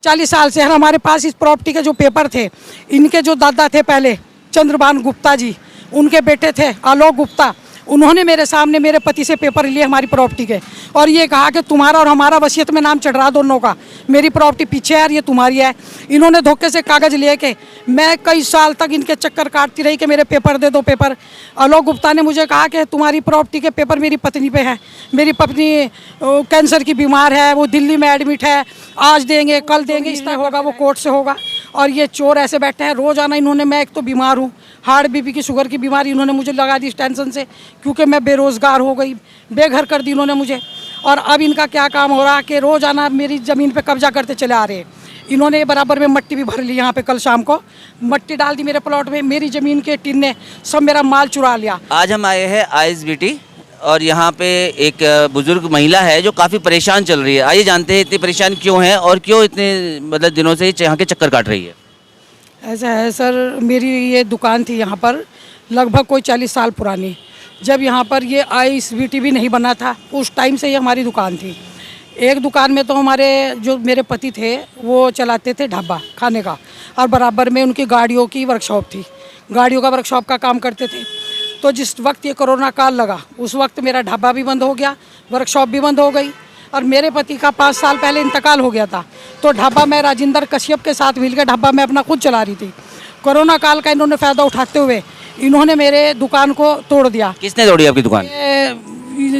40 साल से हमारे पास इस प्रॉपर्टी के जो पेपर थे, इनके जो दादा थे पहले चंद्रभान गुप्ता जी, उनके बेटे थे आलोक गुप्ता, उन्होंने मेरे सामने मेरे पति से पेपर लिए हमारी प्रॉपर्टी के, और ये कहा कि तुम्हारा और हमारा वसीयत में नाम चढ़ रहा दोनों का, मेरी प्रॉपर्टी पीछे है और ये तुम्हारी है। इन्होंने धोखे से कागज़ लेके, मैं कई साल तक इनके चक्कर काटती रही कि मेरे पेपर दे दो पेपर। आलोक गुप्ता ने मुझे कहा कि तुम्हारी प्रॉपर्टी के पेपर मेरी पत्नी पे है, मेरी पत्नी कैंसर की बीमार है, वो दिल्ली में एडमिट है, आज देंगे कल देंगे, इस तरह होगा, वो कोर्ट से होगा। और ये चोर ऐसे बैठे हैं रोज़ाना। इन्होंने, मैं एक तो बीमार हूँ, हार्ट बीपी की शुगर की बीमारी इन्होंने मुझे लगा दी इस टेंशन से, क्योंकि मैं बेरोज़गार हो गई, बेघर कर दी इन्होंने मुझे। और अब इनका क्या काम हो रहा है कि रोज़ाना मेरी ज़मीन पे कब्जा करते चले आ रहे हैं। इन्होंने बराबर में मट्टी भी भर ली, यहाँ पे कल शाम को मट्टी डाल दी मेरे प्लॉट में, मेरी ज़मीन के टिन ने सब मेरा माल चुरा लिया। आज हम आए हैं आईएसबीटी और यहाँ पे एक बुजुर्ग महिला है जो काफ़ी परेशान चल रही है। आइए जानते हैं इतनी परेशान क्यों है और क्यों इतने मतलब दिनों से यहाँ के चक्कर काट रही है। ऐसा है सर, मेरी ये दुकान थी यहाँ पर लगभग कोई 40 साल पुरानी। जब यहाँ पर ये आईएसबीटी भी नहीं बना था, उस टाइम से ये हमारी दुकान थी। एक दुकान में तो हमारे जो मेरे पति थे वो चलाते थे ढाबा खाने का, और बराबर में उनकी गाड़ियों की वर्कशॉप थी, गाड़ियों का वर्कशॉप का काम करते थे। तो जिस वक्त ये कोरोना काल लगा, उस वक्त मेरा ढाबा भी बंद हो गया, वर्कशॉप भी बंद हो गई, और मेरे पति का 5 साल पहले इंतकाल हो गया था। तो ढाबा मैं राजेंद्र कश्यप के साथ मिलकर ढाबा मैं अपना खुद चला रही थी। कोरोना काल का इन्होंने फ़ायदा उठाते हुए इन्होंने मेरे दुकान को तोड़ दिया। किसने तोड़ी आपकी दुकान?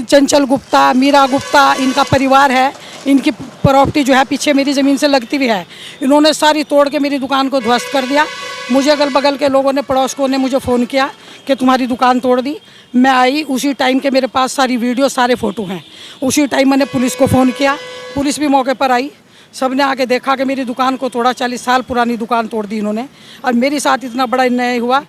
चंचल गुप्ता, मीरा गुप्ता, इनका परिवार है, इनकी प्रॉपर्टी जो है पीछे मेरी ज़मीन से लगती भी है, इन्होंने सारी तोड़ के मेरी दुकान को ध्वस्त कर दिया। मुझे अगल बगल के लोगों ने, पड़ोसियों ने मुझे फ़ोन किया कि तुम्हारी दुकान तोड़ दी। मैं आई, उसी टाइम के मेरे पास सारी वीडियो सारे फ़ोटो हैं। उसी टाइम मैंने पुलिस को फ़ोन किया, पुलिस भी मौके पर आई, सब ने आके देखा कि मेरी दुकान को तोड़ा। 40 साल पुरानी दुकान तोड़ दी इन्होंने। और मेरे साथ इतना बड़ा अन्याय हुआ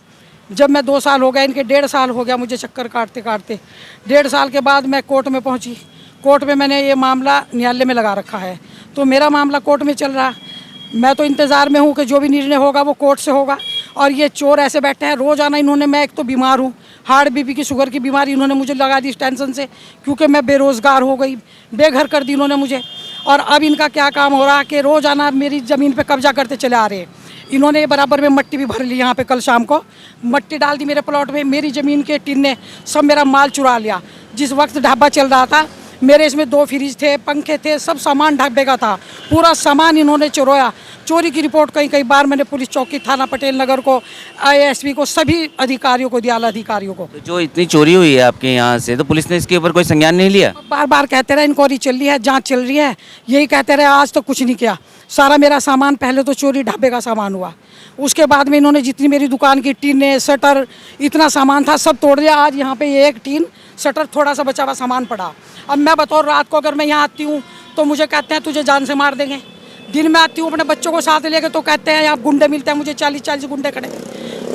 जब मैं 2 साल हो गया, इनके 1.5 साल हो गया मुझे चक्कर काटते काटते। 1.5 साल के बाद मैं कोर्ट में पहुंची। कोर्ट में मैंने ये मामला न्यायालय में लगा रखा है, तो मेरा मामला कोर्ट में चल रहा। मैं तो इंतज़ार में हूँ कि जो भी निर्णय होगा वो कोर्ट से होगा। और ये चोर ऐसे बैठे हैं रोज़ाना। इन्होंने, मैं एक तो बीमार हूँ, हार्ट बीपी की शुगर की बीमारी इन्होंने मुझे लगा दी इस टेंशन से, क्योंकि मैं बेरोज़गार हो गई, बेघर कर दी इन्होंने मुझे। और अब इनका क्या काम हो रहा है कि रोज़ाना मेरी ज़मीन पे कब्जा करते चले आ रहे हैं। इन्होंने बराबर में मट्टी भी भर ली, यहाँ पे कल शाम को मट्टी डाल दी मेरे प्लॉट में, मेरी ज़मीन के टिन ने सब मेरा माल चुरा लिया। जिस वक्त ढाबा चल रहा था, मेरे इसमें 2 फ्रिज थे, पंखे थे, सब सामान ढाबे का था, पूरा सामान इन्होंने चुराया। चोरी की रिपोर्ट कई बार मैंने पुलिस चौकी, थाना पटेल नगर को, आईएसपी को, सभी अधिकारियों को दिया, आला अधिकारियों को। तो जो इतनी चोरी हुई है आपके यहाँ से, तो पुलिस ने इसके ऊपर कोई संज्ञान नहीं लिया? बार बार कहते रहे इंक्वायरी चल रही है, जांच चल रही है, यही कहते रहे, आज तो कुछ नहीं किया। सारा मेरा सामान, पहले तो चोरी ढाबे का सामान हुआ, उसके बाद में इन्होंने जितनी मेरी दुकान की टीनें, शटर, इतना सामान था सब तोड़ दिया। आज यहाँ पे एक टीन, शटर, थोड़ा सा बचा हुआ सामान पड़ा। अब मैं बतौर रात को अगर मैं यहाँ आती हूँ तो मुझे कहते हैं तुझे जान से मार देंगे। दिन में आती हूँ अपने बच्चों को साथ लेके तो कहते हैं यहाँ गुंडे मिलते हैं, मुझे 40 गुंडे खड़े,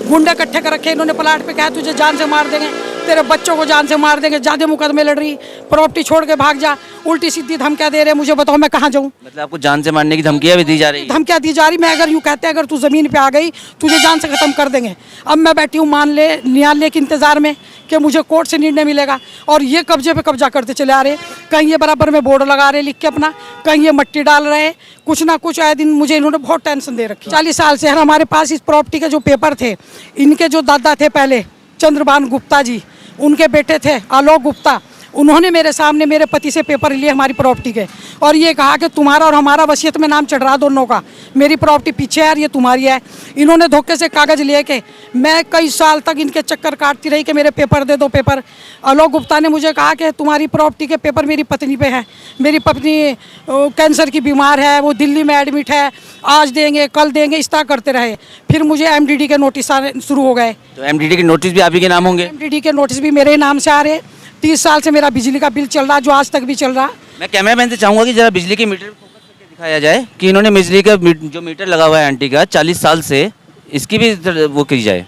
गुंडे इकट्ठे कर रखे इन्होंने प्लाट पे, कहा तुझे जान से मार देंगे, तेरे बच्चों को जान से मार देंगे, ज़्यादा मुकदमे लड़ रही, प्रॉपर्टी छोड़ के भाग जा, उल्टी सीधी धमकियाँ दे रहे। मुझे बताओ मैं कहाँ जाऊँ? मतलब आपको जान से मारने की धमकियाँ भी दी जा रही है? धमकियाँ दी जा रही। मैं अगर यूँ कहते हैं अगर तू ज़मीन पे आ गई तुझे जान से ख़त्म कर देंगे। अब मैं बैठी हूँ मान ले न्यायालय के इंतज़ार में कि मुझे कोर्ट से निर्णय मिलेगा, और ये कब्जे पे कब्जा करते चले आ रहे। कहीं ये बराबर में बोर्ड लगा रहे लिख के अपना, कहीं ये मट्टी डाल रहे, कुछ ना कुछ आए दिन। मुझे इन्होंने बहुत टेंशन दे रखी। 40 साल से हमारे पास इस प्रॉपर्टी के जो पेपर थे, इनके जो दादा थे पहले चंद्रभान गुप्ता जी, उनके बेटे थे आलोक गुप्ता, उन्होंने मेरे सामने मेरे पति से पेपर लिए हमारी प्रॉपर्टी के, और ये कहा कि तुम्हारा और हमारा वसीयत में नाम चढ़ रहा दोनों का, मेरी प्रॉपर्टी पीछे है और ये तुम्हारी है। इन्होंने धोखे से कागज़ लेके, मैं कई साल तक इनके चक्कर काटती रही कि मेरे पेपर दे दो पेपर। आलोक गुप्ता ने मुझे कहा कि तुम्हारी प्रॉपर्टी के पेपर मेरी पत्नी पे है, मेरी पत्नी कैंसर की बीमार है, वो दिल्ली में एडमिट है, आज देंगे कल देंगे, इस तरह करते रहे। फिर मुझे एमडीडी के नोटिस आने शुरू हो गए। तो एमडीडी के नोटिस भी आप ही के नाम होंगे? एमडीडी के नोटिस भी मेरे नाम से आ रहे। 30 साल से मेरा बिजली का बिल चल रहा, जो आज तक भी चल रहा। मैं कैमरामैन से चाहूँगा कि जरा बिजली के मीटर फोकस करके दिखाया जाए कि इन्होंने बिजली का जो मीटर लगा हुआ है आंटी का 40 साल से, इसकी भी वो की जाए।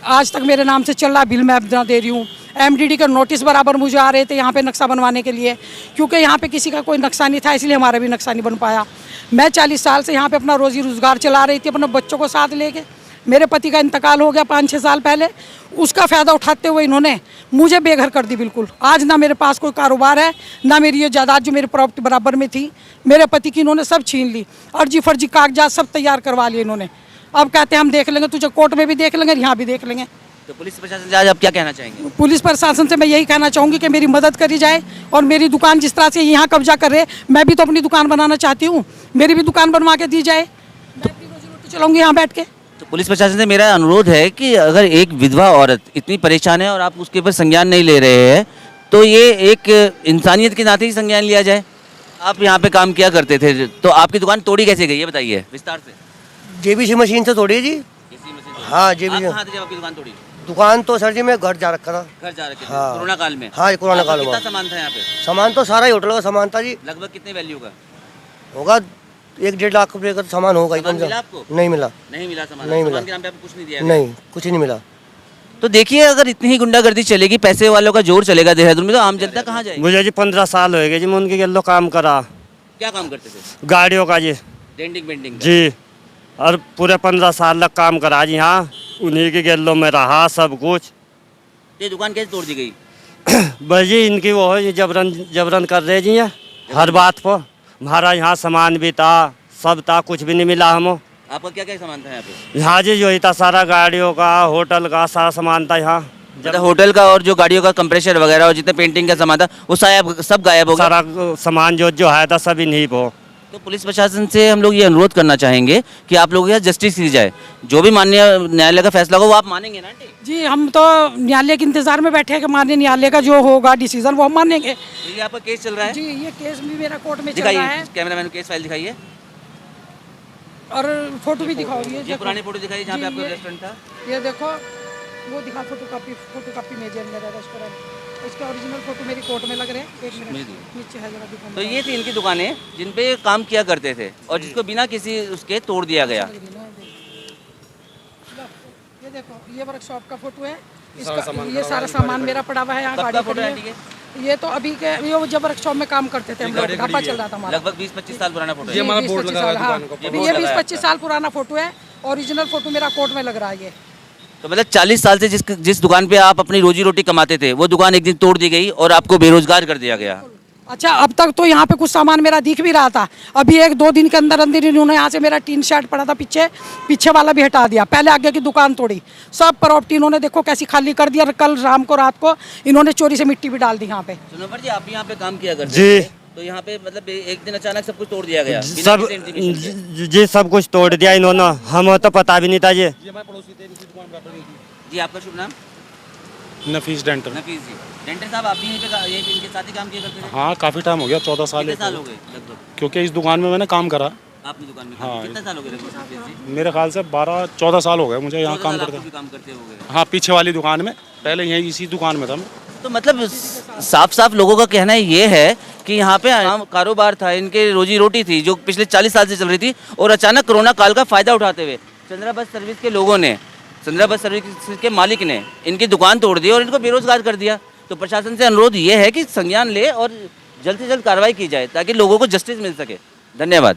आज तक मेरे नाम से चल रहा, बिल मैं अपना दे रही हूँ। एमडीडी का नोटिस बराबर मुझे आ रहे थे यहाँ पे नक्शा बनवाने के लिए, क्योंकि यहाँ पे किसी का कोई नक्शा नहीं था, इसलिए हमारा भी नक्शा नहीं बन पाया। मैं 40 साल से यहाँ पे अपना रोजी रोज़गार चला रही थी, अपने बच्चों को साथ लेके मेरे पति का इंतकाल हो गया 5-6 साल पहले, उसका फ़ायदा उठाते हुए इन्होंने मुझे बेघर कर दी बिल्कुल। आज ना मेरे पास कोई कारोबार है, ना मेरी ये जायदाद जो मेरी प्रॉपर्टी बराबर में थी, मेरे पति की इन्होंने सब छीन ली। अर्जी फर्जी कागजात सब तैयार करवा लिए इन्होंने। अब कहते हैं हम देख लेंगे, तुझे कोर्ट में भी देख लेंगे, यहाँ भी देख लेंगे। तो पुलिस प्रशासन से आज आप क्या कहना चाहेंगे? पुलिस प्रशासन से मैं यही कहना चाहूँगी कि मेरी मदद करी जाए और मेरी दुकान जिस तरह से यहाँ कब्जा कर रहे, मैं भी तो अपनी दुकान बनाना चाहती हूँ, मेरी भी दुकान बनवा के दी जाए, मैं अपनी रोजी रोटी चलाऊँगी यहाँ बैठ के। तो पुलिस प्रशासन से मेरा अनुरोध है कि अगर एक विधवा औरत इतनी परेशान है और आप उसके ऊपर संज्ञान नहीं ले रहे हैं, तो ये एक इंसानियत के नाते ही संज्ञान लिया जाए। आप यहाँ पे काम किया करते थे, तो आपकी दुकान तोड़ी कैसे गई, ये बताइए विस्तार से। जेबीसी मशीन से तोड़ी है जी। किसी में से हाँ आप जेबीसी। कहाँ थे जब आपकी दुकान तोड़ी? दुकान तो सर जी मैं घर जा रखा था। घर जा रखे थे हाँ। कोरोना काल में? हाँ, ये कोरोना आपका काल में। कितना सामान था यहाँ पे? सामान तो सारा ही होटल का सामान था जी। लगभग कितने वैल्यू का? होगा 1-1.5 लाख रुपए का सामान होगा। सामान कम से मिला आपको? नहीं मिला। नहीं मिला सामान? नहीं सामान मिला। के नाम पे आपको कुछ नहीं दिया गया? नहीं, कुछ ही नहीं मिला। तो देखिए, अगर इतनी ही गुंडागर्दी चलेगी, पैसे वालों का जोर चलेगा देहरादून में, तो आम जनता कहाँ जाएगी? मुझे जी 15 साल हो गए जी, मैं उनके गल्लो काम करा, क्या काम करते थे? गाड़ियों का जी। Denting painting? जी, और पूरे 15 साल तक काम करा जी। हाँ, उन्हीं के गल्लो में रहा सब कुछ। ये दुकान कैसे तोड़ दी गई? बस जी इनकी वो है, ये जबरन जबरन कर रहे जी ये हर बात पर। हमारा यहाँ सामान भी था, सब था, कुछ भी नहीं मिला हमको। आपका क्या क्या सामान था यहाँ पे? यहाँ जी जो ही था सारा, गाड़ियों का, होटल का सारा सामान था यहाँ। मतलब होटल का और जो गाड़ियों का कंप्रेसर वगैरह और जितने पेंटिंग का सामान था वो सब गायब हो गया। सारा सामान जो है था सब इन्हीं को। तो पुलिस प्रशासन से हम लोग ये अनुरोध करना चाहेंगे कि आप लोगों के यहाँ जस्टिस की जाए, जो भी माननीय न्यायालय का फैसला होगा वो आप मानेंगे ना आंटी? जी हम तो न्यायालय के इंतजार में बैठे हैं कि माननीय न्यायालय का जो होगा डिसीजन वो हम मानेंगे। तो ये आपका केस चल रहा है? जी ये केस भी मेरा कोर्ट में चल रहा दिखाइए, है कैमरामैन केस फाइल दिखाइए और फोटो भी दिखाओ। ये ये देखो। पुरानी फोटो दिखाइए जहाँ पे जी, आपका ये- रेस्टोरेंट था। ये देखो, वो दिखा फोटोकॉपी मेजर मेरा रेस्टोरेंट, इसका ओरिजिनल फोटो मेरी कोर्ट में लग रहे हैं। एक मिनट नीचे है जरा दिखाओ। तो ये थी इनकी दुकानें जिन पे ये काम किया करते थे और जिसको बिना किसी उसके तोड़ दिया गया। ये देखो, ये वर्कशॉप का फोटो है, इसका ये सारा सामान मेरा पड़ा हुआ है यहाँ। कब का गाड़ी फोटो खड़ी है है। आंटी के? ये तो अभी के ये जब वर्कशॉप में काम करते थे हम लोग, ढाबा चल रहा था हमारा। लगभग 20-25 साल पुराना फोटो है। ये 20-25 साल, हाँ। ये ये बोर्ड लगाया 20-25 साल पुराना फोटो है, ओरिजिनल फोटो मेरा कोर्ट में लग रहा है ये। तो मतलब 40 साल से जिस दुकान पे आप अपनी रोजी रोटी कमाते थे वो दुकान एक दिन तोड़ दी गई और आपको बेरोजगार कर दिया गया। अच्छा, अब तक तो यहाँ पे कुछ सामान मेरा दिख भी रहा था, अभी 1-2 दिन के अंदर अंदर इन्होंने यहाँ से मेरा टीन शेड पड़ा था पीछे वाला भी हटा दिया, पहले आगे की दुकान तोड़ी, सब प्रॉपर्टी इन्होंने देखो कैसी खाली कर दिया। कल शाम को रात को इन्होंने चोरी से मिट्टी भी डाल दी यहाँ पे। सुनोवर जी, आप यहाँ पे काम किया करते जी। थे, तो यहाँ पे मतलब एक दिन अचानक सब कुछ तोड़ दिया गया बिना सब किसी intimation के। जी सब कुछ तोड़ दिया इन्होंने, हमें तो पता भी नहीं था जी। जी आपका शुभ नाम? नफीस डेंटल। नफीस जी। डेंटर साहब, आप भी यहीं पे यहीं पे इनके साथ ही काम किया करते थे? हाँ, काफ़ी टाइम हो गया, 14 साल। कितने साल हो गए लगभग क्योंकि इस दुकान में मैंने काम करा। आपने दुकान में? हाँ। कितने साल हो गए लगभग नफीस जी? मेरे ख्याल से 12-14 साल हो गए मुझे यहाँ 14 काम साल करते। आपको भी काम करते हो गए। हाँ, पीछे वाली दुकान में, पहले यहीं इसी दुकान में था मैं। तो मतलब साफ साफ लोगों का कहना ये है कि यहाँ पे आम कारोबार था, इनके रोजी रोटी थी जो पिछले 40 साल से चल रही थी, और अचानक कोरोना काल का फायदा उठाते हुए चंद्रा बस सर्विस के लोगों ने, चंद्रा बस सर्विस के मालिक ने इनकी दुकान तोड़ दी और इनको बेरोजगार कर दिया। तो प्रशासन से अनुरोध ये है कि संज्ञान ले और जल्द से जल्द कार्रवाई की जाए ताकि लोगों को जस्टिस मिल सके। धन्यवाद।